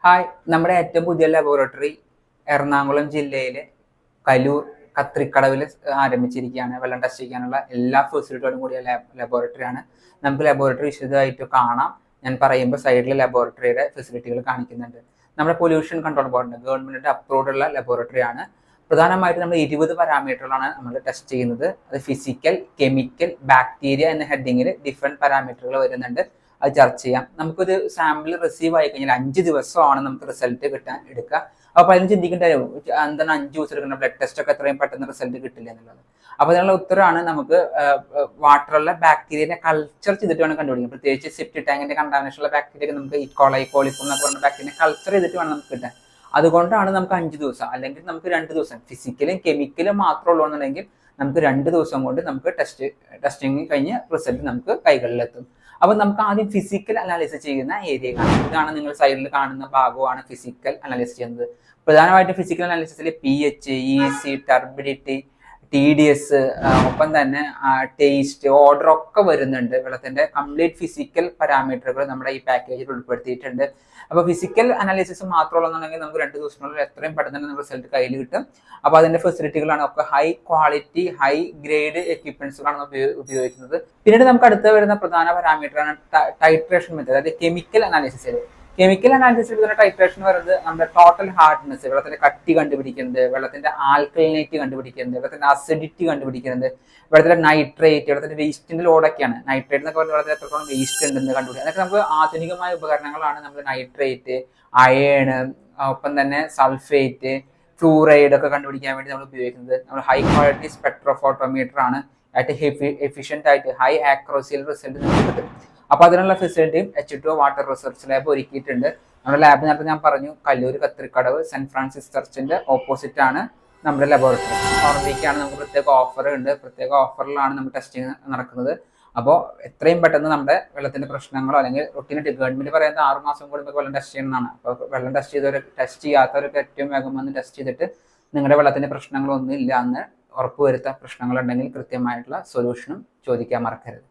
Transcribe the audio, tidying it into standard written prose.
Hi, നമ്മുടെ ഏറ്റവും പുതിയ ലബോറട്ടറി എറണാകുളം ജില്ലയിലെ കലൂർ കത്രിക്കടവിൽ ആരംഭിച്ചിരിക്കുകയാണ്. വെള്ളം ടെസ്റ്റ് ചെയ്യാനുള്ള എല്ലാ ഫെസിലിറ്റിയോടും കൂടിയ ലബോറട്ടറിയാണ്. നമുക്ക് ലബോറട്ടറി വിശദമായിട്ട് കാണാം. ഞാൻ പറയുമ്പോൾ സൈഡിൽ ലബോറട്ടറിയുടെ ഫെസിലിറ്റികൾ കാണിക്കുന്നുണ്ട്. നമ്മുടെ പൊല്യൂഷൻ കൺട്രോൾ ബോർഡിന്റെ ഗവൺമെന്റിന്റെ അപ്രൂവ്ഡ് ഉള്ള ലബോറട്ടറിയാണ്. പ്രധാനമായിട്ടും നമ്മൾ 20 പാരാമീറ്ററുകളാണ് നമ്മൾ ടെസ്റ്റ് ചെയ്യുന്നത്. അത് ഫിസിക്കൽ, കെമിക്കൽ, ബാക്ടീരിയ എന്ന ഹെഡിങ്ങിൽ ഡിഫറെന്റ് പാരാമീറ്ററുകൾ വരുന്നുണ്ട്. അത് ചർച്ച ചെയ്യാം. നമുക്കൊരു സാമ്പിൾ റിസീവ് ആയി കഴിഞ്ഞാൽ 5 ദിവസമാണ് നമുക്ക് റിസൾട്ട് കിട്ടാൻ എടുക്കുക. അപ്പോൾ അതിന് ചിന്തിക്കേണ്ട എന്താണ് 5 ദിവസം എടുക്കുന്ന ബ്ലഡ് ടെസ്റ്റ് ഒക്കെ എത്രയും പെട്ടെന്ന് റിസൾട്ട് കിട്ടില്ല എന്നുള്ളത്. അപ്പോൾ അതിനുള്ള ഉത്തരവാണ് നമുക്ക് വാട്ടറുള്ള ബാക്ടീരിയനെ കൾച്ചർ ചെയ്തിട്ട് വേണം കണ്ടുപിടിക്കാൻ. പ്രത്യേകിച്ച് സെപ്റ്റി ടാങ്കിന്റെ കണ്ടാമിനേഷൻ ഉള്ള ബാക്ടീരിയ നമുക്ക് ഈക്കോളൈ കോളിഫോം എന്നൊക്കെ പറഞ്ഞ ബാക്ടീരിയ കൾച്ചർ ചെയ്തിട്ട് വേണം നമുക്ക് കിട്ടാൻ. അതുകൊണ്ടാണ് നമുക്ക് 5 ദിവസം, അല്ലെങ്കിൽ നമുക്ക് 2 ദിവസം. ഫിസിക്കലും കെമിക്കലും മാത്രമേ ഉള്ളൂ എന്നുണ്ടെങ്കിൽ നമുക്ക് 2 ദിവസം കൊണ്ട് നമുക്ക് ടെസ്റ്റിങ് കഴിഞ്ഞ് റിസൾട്ട് നമുക്ക് കൈകളിലെത്തും. അപ്പൊ നമുക്ക് ആദ്യം ഫിസിക്കൽ അനാലിസിസ് ചെയ്യുന്ന ഏരിയ കാണാം. ഇതാണ് നിങ്ങൾ സൈഡിൽ കാണുന്ന ഭാഗമാണ് ഫിസിക്കൽ അനാലിസിസ് ചെയ്യുന്നത്. പ്രധാനമായിട്ടും ഫിസിക്കൽ അനാലിസിസിൽ pH, EC, ടർബിഡിറ്റി, TDS, ഒപ്പം തന്നെ ടേസ്റ്റ്, ഓർഡർ ഒക്കെ വരുന്നുണ്ട്. വെള്ളത്തിന്റെ കംപ്ലീറ്റ് ഫിസിക്കൽ പാരാമീറ്ററുകൾ നമ്മുടെ ഈ പാക്കേജിൽ ഉൾപ്പെടുത്തിയിട്ടുണ്ട്. അപ്പോൾ ഫിസിക്കൽ അനാലിസിസ് മാത്രമുള്ളതെന്നുണ്ടെങ്കിൽ നമുക്ക് 2 ദിവസത്തിനുള്ളിൽ എത്രയും പെട്ടെന്ന് തന്നെ റിസൾട്ട് കയ്യിൽ കിട്ടും. അപ്പോൾ അതിന്റെ ഫെസിലിറ്റികളാണ് ഒക്കെ ഹൈ ക്വാളിറ്റി, ഹൈ ഗ്രേഡ് എക്യുപ്മെന്റ്സുകളാണ് ഉപയോഗിക്കുന്നത്. പിന്നീട് നമുക്ക് അടുത്ത് വരുന്ന പ്രധാന പാരാമീറ്ററാണ് ടൈട്രേഷൻ മെത്തേഡ്. അതായത് കെമിക്കൽ അനാലിസിസിൽ തന്നെ ടൈട്രേഷൻ വരുന്നത് നമ്മുടെ ടോട്ടൽ ഹാർഡ്നെസ്, വെള്ളത്തിന്റെ കട്ടി കണ്ടുപിടിക്കുന്നത്, വെള്ളത്തിന്റെ ആൽക്കലിനേറ്റ് കണ്ടുപിടിക്കുന്നത്, വെള്ളത്തിന്റെ അസിഡിറ്റി കണ്ടുപിടിക്കുന്നത്, വെള്ളത്തിന്റെ നൈട്രേറ്റ്, വെള്ളത്തിന്റെ വേസ്റ്റിന്റെ ലോഡൊക്കെയാണ്. നൈട്രേറ്റ് എന്നൊക്കെ പറഞ്ഞാൽ വെള്ളത്തിൽ എത്രത്തോളം വേസ്റ്റ് ഉണ്ടെന്ന് കണ്ടുപിടിക്കുക. അതൊക്കെ നമുക്ക് ആധുനികമായ ഉപകരണങ്ങളാണ്. നമ്മൾ നൈട്രേറ്റ്, അയേൺ, ഒപ്പം തന്നെ സൾഫേറ്റ്, ഫ്ലൂറൈഡ് ഒക്കെ കണ്ടുപിടിക്കാൻ വേണ്ടി നമ്മൾ ഉപയോഗിക്കുന്നത്. നമ്മൾ ഹൈ ക്വാളിറ്റി സ്പെക്ട്രോഫോട്ടോമീറ്റർ ആണ്. ഏറ്റവും എഫിഷ്യന്റ് ആയിട്ട് ഹൈ ആക്യുറസിയിൽ റിസൾട്ട് നമുക്ക് കിട്ടും. അപ്പൊ അതിനുള്ള ഫെസിലിറ്റിയും H2O വാട്ടർ റിസർച്ച് ലാബ് ഒരുക്കിയിട്ടുണ്ട്. നമ്മുടെ ലാബ് നേരത്തെ ഞാൻ പറഞ്ഞു, കല്ലൂർ കത്രിക്കടവ് സെന്റ് ഫ്രാൻസിസ് ചർച്ചിന്റെ ഓപ്പോസിറ്റ് ആണ് നമ്മുടെ ലബോറട്ടറി. ഓർമ്മിക്കാണ് നമുക്ക് പ്രത്യേക ഓഫർ ഉണ്ട്. പ്രത്യേക ഓഫറിലാണ് നമ്മൾ ടെസ്റ്റിംഗ് നടക്കുന്നത്. അപ്പോൾ എത്രയും പെട്ടെന്ന് നമ്മുടെ വെള്ളത്തിന്റെ പ്രശ്നങ്ങളോ അല്ലെങ്കിൽ റൊട്ടീനായിട്ട് ഗവൺമെന്റ് പറയുന്നത് 6 മാസം കൂടുമ്പോൾ വെള്ളം ടെസ്റ്റ് ചെയ്യണമെന്നാണ്. അപ്പോൾ വെള്ളം ടെസ്റ്റ് ചെയ്യാത്തവരൊക്കെ ഏറ്റവും വേഗം വന്ന് ടെസ്റ്റ് ചെയ്തിട്ട് നിങ്ങളുടെ വെള്ളത്തിന്റെ പ്രശ്നങ്ങളൊന്നും ഇല്ല എന്ന് ഉറപ്പുവരുത്താൻ, പ്രശ്നങ്ങളുണ്ടെങ്കിൽ കൃത്യമായിട്ടുള്ള സൊല്യൂഷനും ചോദിക്കാൻ മറക്കരുത്.